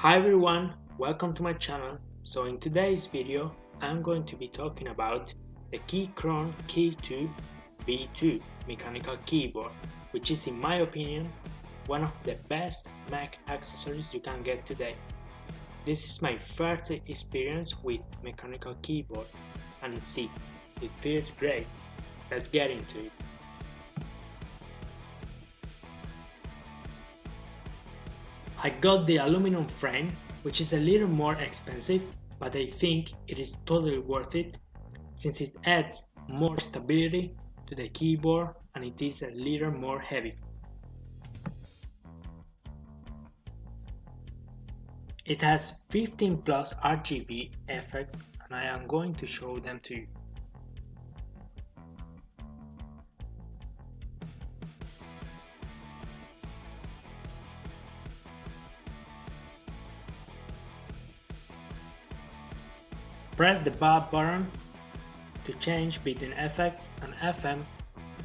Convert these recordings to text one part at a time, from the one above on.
Hi everyone, welcome to my channel. So in today's video I'm going to be talking about the Keychron K2 V2 mechanical keyboard, which is in my opinion one of the best Mac accessories you can get today. This is my first experience with mechanical keyboard and see, it feels great. Let's get into it. I got the aluminum frame, which is a little more expensive, but I think it is totally worth it since it adds more stability to the keyboard and it is a little more heavy. It has 15 plus RGB effects and I am going to show them to you. Press the bar button to change between effects and FM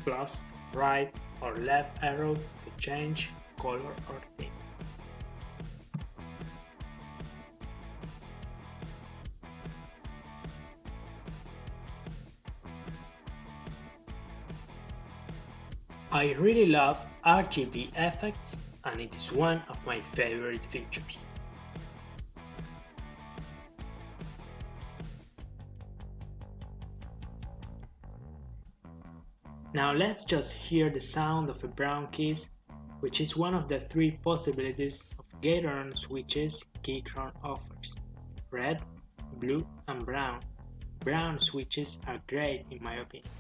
plus right or left arrow to change color or theme. I really love RGB effects and it is one of my favorite features. Now let's just hear the sound of a brown keys, which is one of the three possibilities of gate-all-around switches Keychron offers: red, blue and brown. Brown switches are great in my opinion.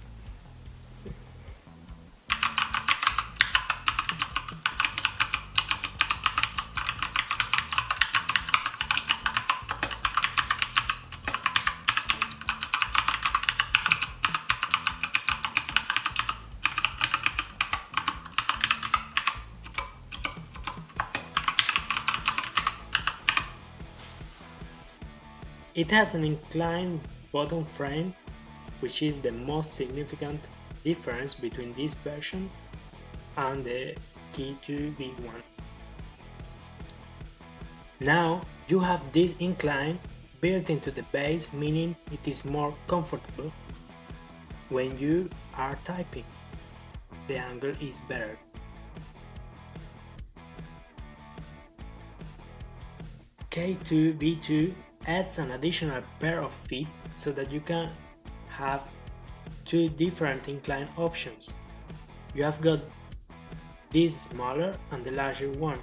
It has an inclined bottom frame, which is the most significant difference between this version and the K2 V1. Now you have this incline built into the base, meaning it is more comfortable when you are typing. The angle is better. K2 V2 adds an additional pair of feet so that you can have two different incline options. You have got this smaller and the larger one,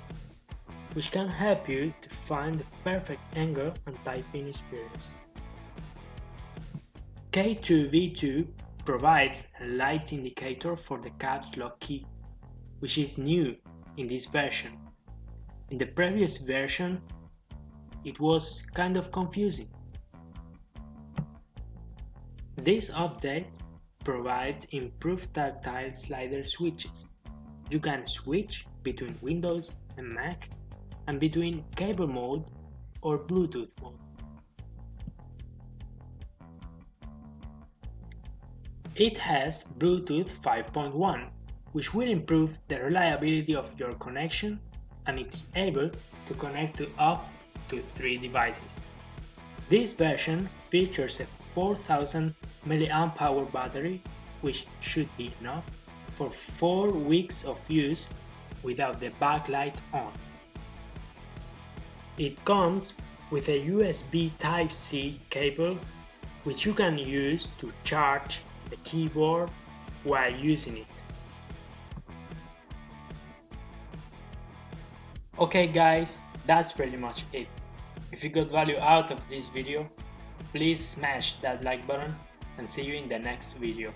which can help you to find the perfect angle and typing experience. K2 V2 provides a light indicator for the caps lock key, which is new in this version. In the previous version, it was kind of confusing. This update provides improved tactile slider switches. You can switch between Windows and Mac and between cable mode or Bluetooth mode. It has Bluetooth 5.1, which will improve the reliability of your connection, and it is able to connect to up to 3 devices. This version features a 4000 mAh battery, which should be enough for 4 weeks of use without the backlight on. It comes with a USB Type-C cable, which you can use to charge the keyboard while using it. Okay guys, that's pretty much it. If you got value out of this video, please smash that like button and see you in the next video.